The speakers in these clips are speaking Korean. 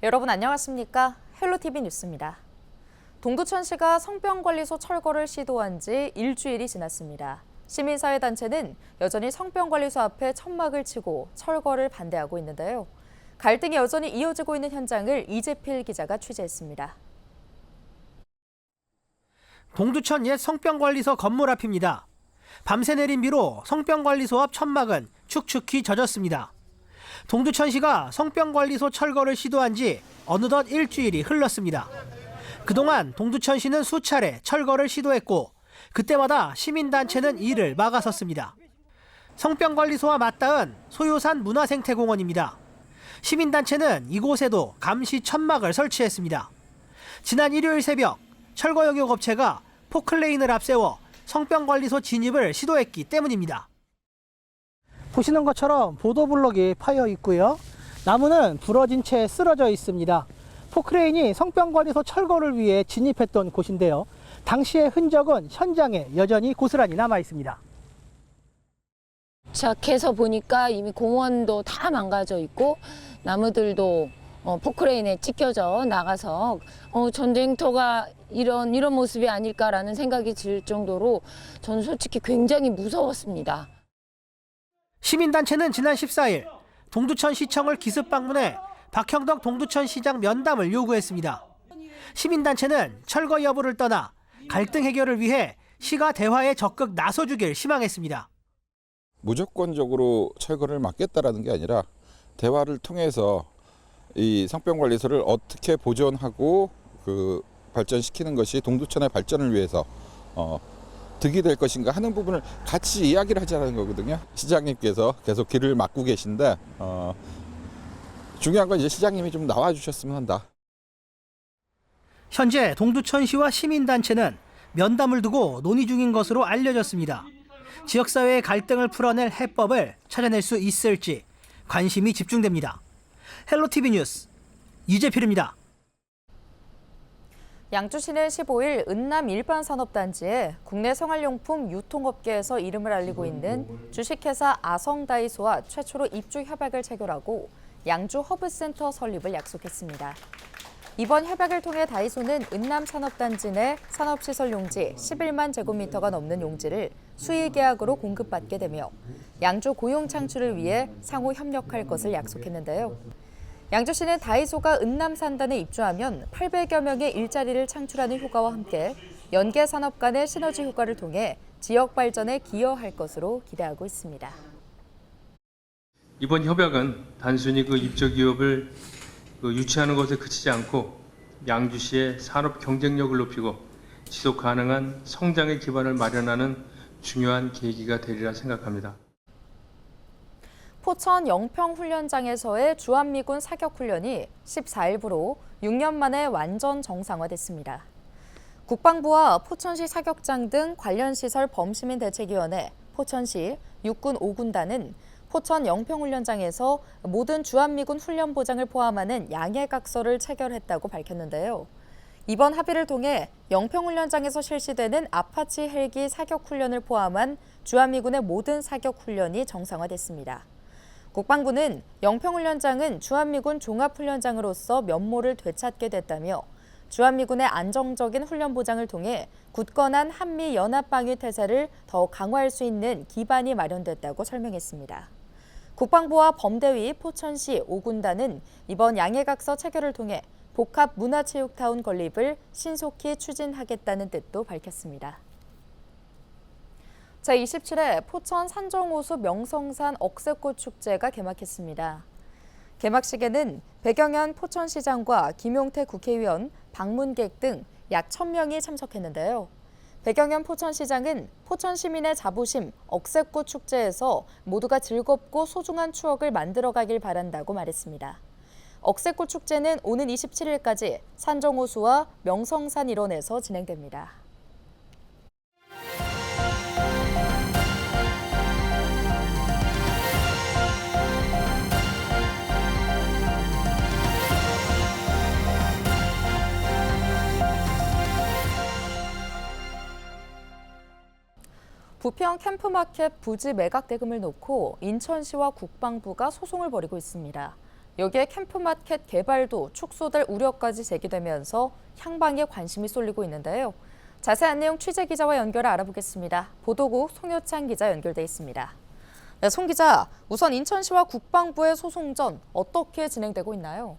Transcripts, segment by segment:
여러분 안녕하십니까? 헬로티비 뉴스입니다. 동두천시가 성병관리소 철거를 시도한 지 일주일이 지났습니다. 시민사회단체는 여전히 성병관리소 앞에 천막을 치고 철거를 반대하고 있는데요. 갈등이 여전히 이어지고 있는 현장을 이재필 기자가 취재했습니다. 동두천 옛 성병관리소 건물 앞입니다. 밤새 내린 비로 성병관리소 앞 천막은 축축히 젖었습니다. 동두천시가 성병관리소 철거를 시도한 지 어느덧 일주일이 흘렀습니다. 그동안 동두천시는 수차례 철거를 시도했고 그때마다 시민단체는 이를 막아섰습니다. 성병관리소와 맞닿은 소요산 문화생태공원입니다. 시민단체는 이곳에도 감시 천막을 설치했습니다. 지난 일요일 새벽 철거 영역업체가 포클레인을 앞세워 성병관리소 진입을 시도했기 때문입니다. 보시는 것처럼 보도블럭이 파여 있고요. 나무는 부러진 채 쓰러져 있습니다. 포크레인이 성병관리소 철거를 위해 진입했던 곳인데요. 당시의 흔적은 현장에 여전히 고스란히 남아 있습니다. 도착해서 보니까 이미 공원도 다 망가져 있고 나무들도 포크레인에 찢겨져 나가서 전쟁터가 이런 모습이 아닐까라는 생각이 들 정도로 저는 솔직히 굉장히 무서웠습니다. 시민단체는 지난 14일 동두천시청을 기습 방문해 박형덕 동두천시장 면담을 요구했습니다. 시민단체는 철거 여부를 떠나 갈등 해결을 위해 시가 대화에 적극 나서주길 희망했습니다. 무조건적으로 철거를 막겠다라는 게 아니라 대화를 통해서 이 성병관리소를 어떻게 보존하고 발전시키는 것이 동두천의 발전을 위해서 득이 될 것인가 하는 부분을 같이 이야기를 하자는 거거든요. 시장님께서 계속 길을 막고 계신데 중요한 건 이제 시장님이 좀 나와 주셨으면 한다. 현재 동두천시와 시민단체는 면담을 두고 논의 중인 것으로 알려졌습니다. 지역사회의 갈등을 풀어낼 해법을 찾아낼 수 있을지 관심이 집중됩니다. 헬로티비 뉴스 이재필입니다. 양주시는 15일 은남 일반산업단지에 국내 생활용품 유통업계에서 이름을 알리고 있는 주식회사 아성다이소와 최초로 입주 협약을 체결하고 양주 허브센터 설립을 약속했습니다. 이번 협약을 통해 다이소는 은남 산업단지 내 산업시설 용지 11만 제곱미터가 넘는 용지를 수의계약으로 공급받게 되며 양주 고용 창출을 위해 상호 협력할 것을 약속했는데요. 양주시는 다이소가 은남 산단에 입주하면 800여 명의 일자리를 창출하는 효과와 함께 연계 산업 간의 시너지 효과를 통해 지역 발전에 기여할 것으로 기대하고 있습니다. 이번 협약은 단순히 입주 기업을 유치하는 것에 그치지 않고 양주시의 산업 경쟁력을 높이고 지속 가능한 성장의 기반을 마련하는 중요한 계기가 되리라 생각합니다. 포천 영평훈련장에서의 주한미군 사격훈련이 14일부로 6년 만에 완전 정상화됐습니다. 국방부와 포천시 사격장 등 관련 시설 범시민대책위원회, 포천시 육군 5군단은 포천 영평훈련장에서 모든 주한미군 훈련보장을 포함하는 양해각서를 체결했다고 밝혔는데요. 이번 합의를 통해 영평훈련장에서 실시되는 아파치 헬기 사격훈련을 포함한 주한미군의 모든 사격훈련이 정상화됐습니다. 국방부는 영평훈련장은 주한미군 종합훈련장으로서 면모를 되찾게 됐다며 주한미군의 안정적인 훈련 보장을 통해 굳건한 한미연합방위 태세를 더 강화할 수 있는 기반이 마련됐다고 설명했습니다. 국방부와 범대위 포천시 5군단은 이번 양해각서 체결을 통해 복합 문화체육타운 건립을 신속히 추진하겠다는 뜻도 밝혔습니다. 제27회 포천 산정호수 명성산 억새꽃 축제가 개막했습니다. 개막식에는 백영현 포천시장과 김용태 국회의원, 방문객 등 약 1,000명이 참석했는데요. 백영현 포천시장은 포천 시민의 자부심 억새꽃 축제에서 모두가 즐겁고 소중한 추억을 만들어가길 바란다고 말했습니다. 억새꽃 축제는 오는 27일까지 산정호수와 명성산 일원에서 진행됩니다. 부평 캠프마켓 부지 매각 대금을 놓고 인천시와 국방부가 소송을 벌이고 있습니다. 여기에 캠프마켓 개발도 축소될 우려까지 제기되면서 향방에 관심이 쏠리고 있는데요. 자세한 내용 취재기자와 연결해 알아보겠습니다. 보도국 송효찬 기자 연결돼 있습니다. 네, 송 기자, 우선 인천시와 국방부의 소송전 어떻게 진행되고 있나요?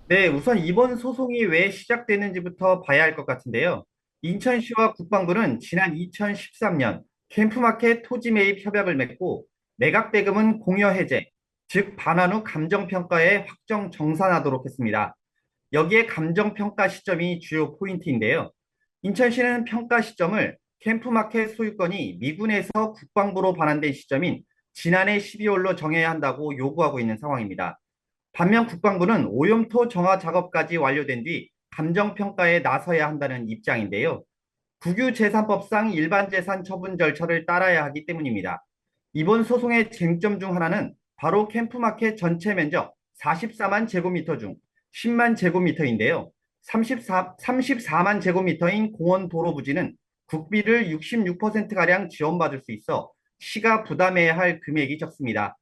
네, 우선 이번 소송이 왜 시작되는지부터 봐야 할 것 같은데요. 인천시와 국방부는 지난 2013년 캠프마켓 토지 매입 협약을 맺고 매각 대금은 공여 해제, 즉 반환 후 감정평가에 확정 정산하도록 했습니다. 여기에 감정평가 시점이 주요 포인트인데요. 인천시는 평가 시점을 캠프마켓 소유권이 미군에서 국방부로 반환된 시점인 지난해 12월로 정해야 한다고 요구하고 있는 상황입니다. 반면 국방부는 오염토 정화 작업까지 완료된 뒤 감정평가에 나서야 한다는 입장인데요. 국유재산법상 일반재산 처분 절차를 따라야 하기 때문입니다. 이번 소송의 쟁점 중 하나는 바로 캠프마켓 전체 면적 44만 제곱미터 중 10만 제곱미터인데요. 34만 제곱미터인 공원 도로 부지는 국비를 66%가량 지원받을 수 있어 시가 부담해야 할 금액이 적습니다.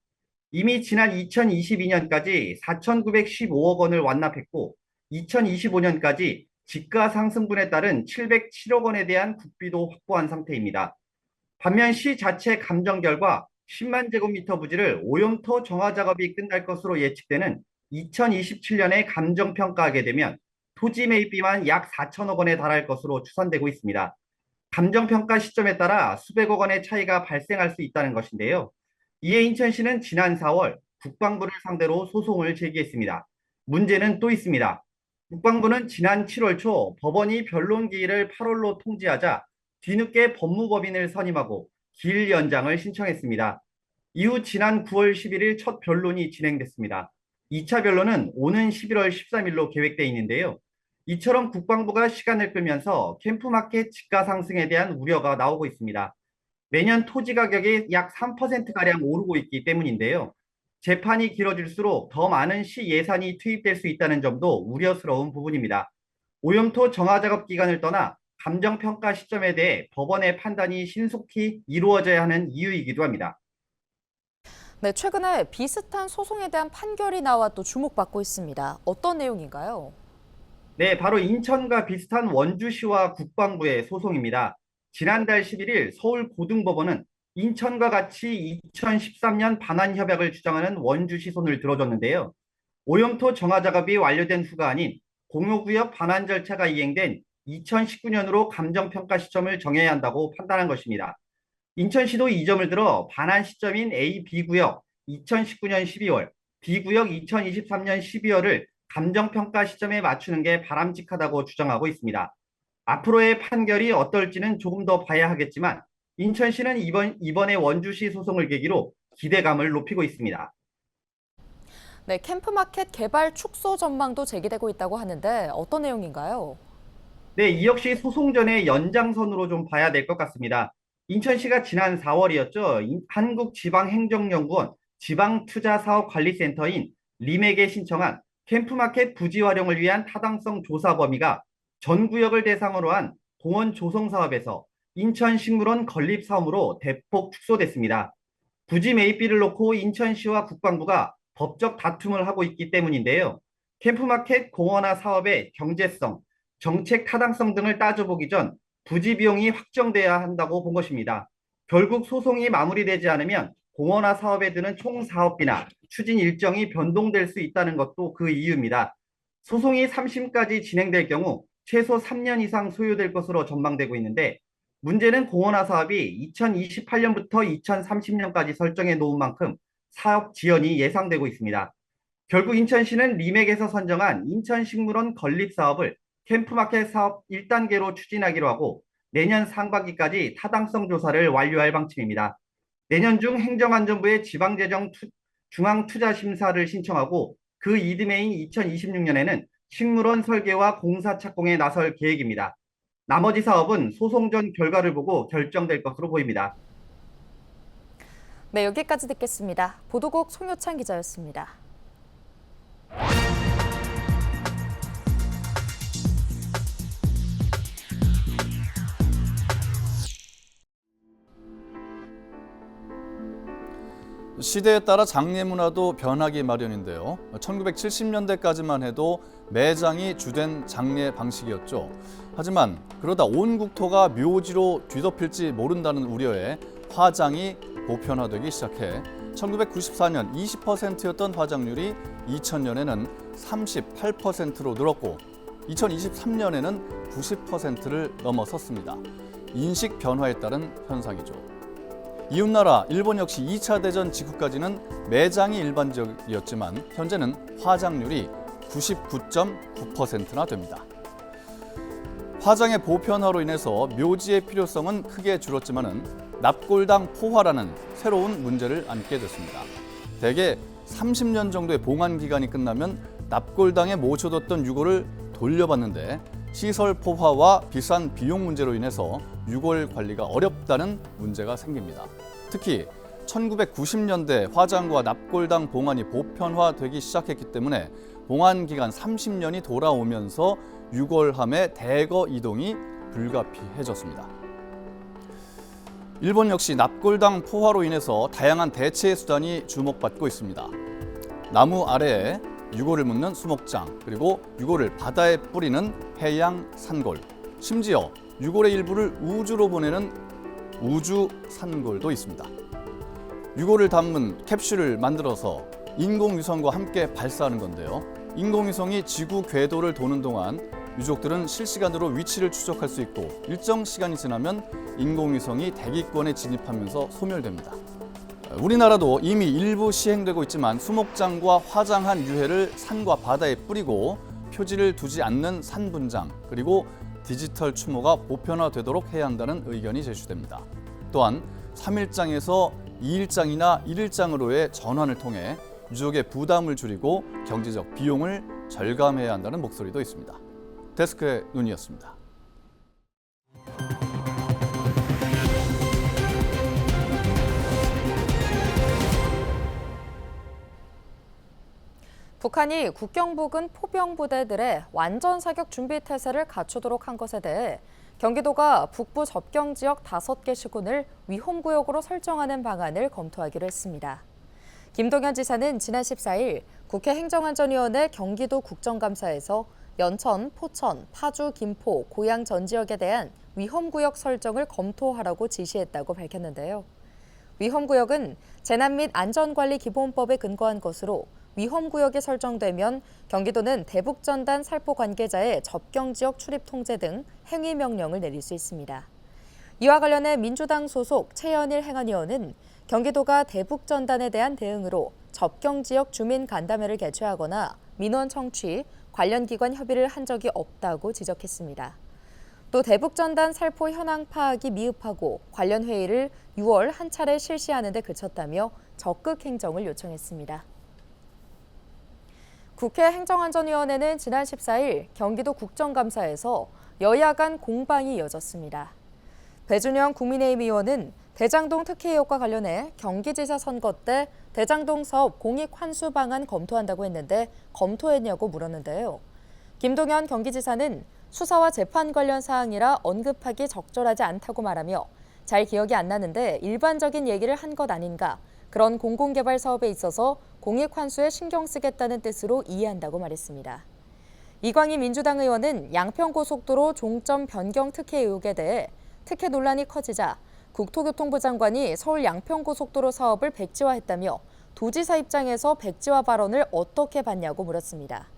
이미 지난 2022년까지 4,915억 원을 완납했고 2025년까지 지가 상승분에 따른 707억 원에 대한 국비도 확보한 상태입니다. 반면 시 자체 감정 결과 10만 제곱미터 부지를 오염토 정화 작업이 끝날 것으로 예측되는 2027년에 감정평가하게 되면 토지 매입비만 약 4천억 원에 달할 것으로 추산되고 있습니다. 감정평가 시점에 따라 수백억 원의 차이가 발생할 수 있다는 것인데요. 이에 인천시는 지난 4월 국방부를 상대로 소송을 제기했습니다. 문제는 또 있습니다. 국방부는 지난 7월 초 법원이 변론 기일을 8월로 통지하자 뒤늦게 법무법인을 선임하고 기일 연장을 신청했습니다. 이후 지난 9월 11일 첫 변론이 진행됐습니다. 2차 변론은 오는 11월 13일로 계획되어 있는데요. 이처럼 국방부가 시간을 끌면서 캠프마켓 지가 상승에 대한 우려가 나오고 있습니다. 매년 토지 가격이 약 3%가량 오르고 있기 때문인데요. 재판이 길어질수록 더 많은 시 예산이 투입될 수 있다는 점도 우려스러운 부분입니다. 오염토 정화 작업 기간을 떠나 감정평가 시점에 대해 법원의 판단이 신속히 이루어져야 하는 이유이기도 합니다. 네, 최근에 비슷한 소송에 대한 판결이 나와 또 주목받고 있습니다. 어떤 내용인가요? 네, 바로 인천과 비슷한 원주시와 국방부의 소송입니다. 지난달 11일 서울고등법원은 인천과 같이 2013년 반환협약을 주장하는 원주시 손을 들어줬는데요. 오염토 정화 작업이 완료된 후가 아닌 공유구역 반환 절차가 이행된 2019년으로 감정평가 시점을 정해야 한다고 판단한 것입니다. 인천시도 이 점을 들어 반환 시점인 A, B구역 2019년 12월, B구역 2023년 12월을 감정평가 시점에 맞추는 게 바람직하다고 주장하고 있습니다. 앞으로의 판결이 어떨지는 조금 더 봐야 하겠지만 인천시는 이번에 원주시 소송을 계기로 기대감을 높이고 있습니다. 네, 캠프마켓 개발 축소 전망도 제기되고 있다고 하는데 어떤 내용인가요? 네, 이 역시 소송 전의 연장선으로 좀 봐야 될 것 같습니다. 인천시가 지난 4월이었죠. 한국지방행정연구원 지방투자사업관리센터인 리맥에 신청한 캠프마켓 부지 활용을 위한 타당성 조사 범위가 전 구역을 대상으로 한 공원 조성 사업에서 인천식물원 건립 사업으로 대폭 축소됐습니다. 부지 매입비를 놓고 인천시와 국방부가 법적 다툼을 하고 있기 때문인데요. 캠프마켓 공원화 사업의 경제성, 정책 타당성 등을 따져보기 전 부지 비용이 확정돼야 한다고 본 것입니다. 결국 소송이 마무리되지 않으면 공원화 사업에 드는 총 사업비나 추진 일정이 변동될 수 있다는 것도 그 이유입니다. 소송이 3심까지 진행될 경우 최소 3년 이상 소요될 것으로 전망되고 있는데 문제는 공원화 사업이 2028년부터 2030년까지 설정해 놓은 만큼 사업 지연이 예상되고 있습니다. 결국 인천시는 리맥에서 선정한 인천식물원 건립 사업을 캠프마켓 사업 1단계로 추진하기로 하고 내년 상반기까지 타당성 조사를 완료할 방침입니다. 내년 중 행정안전부의 지방재정 중앙투자심사를 신청하고 그 이듬해인 2026년에는 식물원 설계와 공사 착공에 나설 계획입니다. 나머지 사업은 소송 전 결과를 보고 결정될 것으로 보입니다. 네, 여기까지 듣겠습니다. 보도국 송효찬 기자였습니다. 시대에 따라 장례 문화도 변하기 마련인데요. 1970년대까지만 해도 매장이 주된 장례 방식이었죠. 하지만 그러다 온 국토가 묘지로 뒤덮일지 모른다는 우려에 화장이 보편화되기 시작해 1994년 20%였던 화장률이 2000년에는 38%로 늘었고 2023년에는 90%를 넘어섰습니다. 인식 변화에 따른 현상이죠. 이웃나라 일본 역시 2차 대전 직후까지는 매장이 일반적이었지만 현재는 화장률이 99.9%나 됩니다. 화장의 보편화로 인해서 묘지의 필요성은 크게 줄었지만은 납골당 포화라는 새로운 문제를 안게 됐습니다. 대개 30년 정도의 봉안 기간이 끝나면 납골당에 모셔뒀던 유골을 돌려받는데 시설 포화와 비싼 비용 문제로 인해서 유골 관리가 어렵다는 문제가 생깁니다. 특히 1990년대 화장과 납골당 봉안이 보편화되기 시작했기 때문에 봉안 기간 30년이 돌아오면서 유골함의 대거 이동이 불가피해졌습니다. 일본 역시 납골당 포화로 인해서 다양한 대체 수단이 주목받고 있습니다. 나무 아래에 유골을 묻는 수목장, 그리고 유골을 바다에 뿌리는 해양 산골, 심지어 유골의 일부를 우주로 보내는 우주 산골도 있습니다. 유골을 담은 캡슐을 만들어서 인공위성과 함께 발사하는 건데요. 인공위성이 지구 궤도를 도는 동안 유족들은 실시간으로 위치를 추적할 수 있고 일정 시간이 지나면 인공위성이 대기권에 진입하면서 소멸됩니다. 우리나라도 이미 일부 시행되고 있지만 수목장과 화장한 유해를 산과 바다에 뿌리고 표지를 두지 않는 산분장, 그리고 디지털 추모가 보편화되도록 해야 한다는 의견이 제시됩니다. 또한 3일장에서 2일장이나 1일장으로의 전환을 통해 유족의 부담을 줄이고 경제적 비용을 절감해야 한다는 목소리도 있습니다. 데스크의 눈이었습니다. 북한이 국경 부근 포병 부대들의 완전 사격 준비 태세를 갖추도록 한 것에 대해 경기도가 북부 접경 지역 5개 시군을 위험구역으로 설정하는 방안을 검토하기로 했습니다. 김동연 지사는 지난 14일 국회 행정안전위원회 경기도 국정감사에서 연천, 포천, 파주, 김포, 고양 전 지역에 대한 위험구역 설정을 검토하라고 지시했다고 밝혔는데요. 위험구역은 재난 및 안전관리기본법에 근거한 것으로 위험구역이 설정되면 경기도는 대북전단 살포 관계자의 접경지역 출입 통제 등 행위명령을 내릴 수 있습니다. 이와 관련해 민주당 소속 최현일 행안위원은 경기도가 대북전단에 대한 대응으로 접경지역 주민 간담회를 개최하거나 민원 청취, 관련 기관 협의를 한 적이 없다고 지적했습니다. 또 대북전단 살포 현황 파악이 미흡하고 관련 회의를 6월 한 차례 실시하는 데 그쳤다며 적극 행정을 요청했습니다. 국회 행정안전위원회는 지난 14일 경기도 국정감사에서 여야 간 공방이 이어졌습니다. 배준영 국민의힘 의원은 대장동 특혜 의혹과 관련해 경기지사 선거 때 대장동 사업 공익 환수 방안 검토한다고 했는데 검토했냐고 물었는데요. 김동연 경기지사는 수사와 재판 관련 사항이라 언급하기 적절하지 않다고 말하며 잘 기억이 안 나는데 일반적인 얘기를 한 것 아닌가, 그런 공공개발 사업에 있어서 공익 환수에 신경 쓰겠다는 뜻으로 이해한다고 말했습니다. 이광희 민주당 의원은 양평고속도로 종점 변경 특혜 의혹에 대해 특혜 논란이 커지자 국토교통부 장관이 서울 양평고속도로 사업을 백지화했다며 도지사 입장에서 백지화 발언을 어떻게 봤냐고 물었습니다.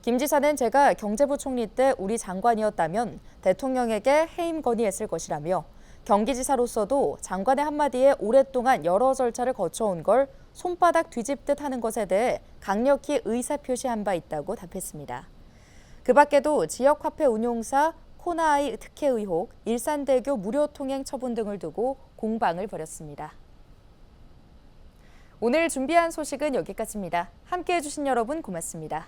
김 지사는 제가 경제부 총리 때 우리 장관이었다면 대통령에게 해임 건의했을 것이라며 경기지사로서도 장관의 한마디에 오랫동안 여러 절차를 거쳐온 걸 손바닥 뒤집듯 하는 것에 대해 강력히 의사표시한 바 있다고 답했습니다. 그 밖에도 지역화폐 운용사 코나아이 특혜 의혹, 일산대교 무료 통행 처분 등을 두고 공방을 벌였습니다. 오늘 준비한 소식은 여기까지입니다. 함께해 주신 여러분 고맙습니다.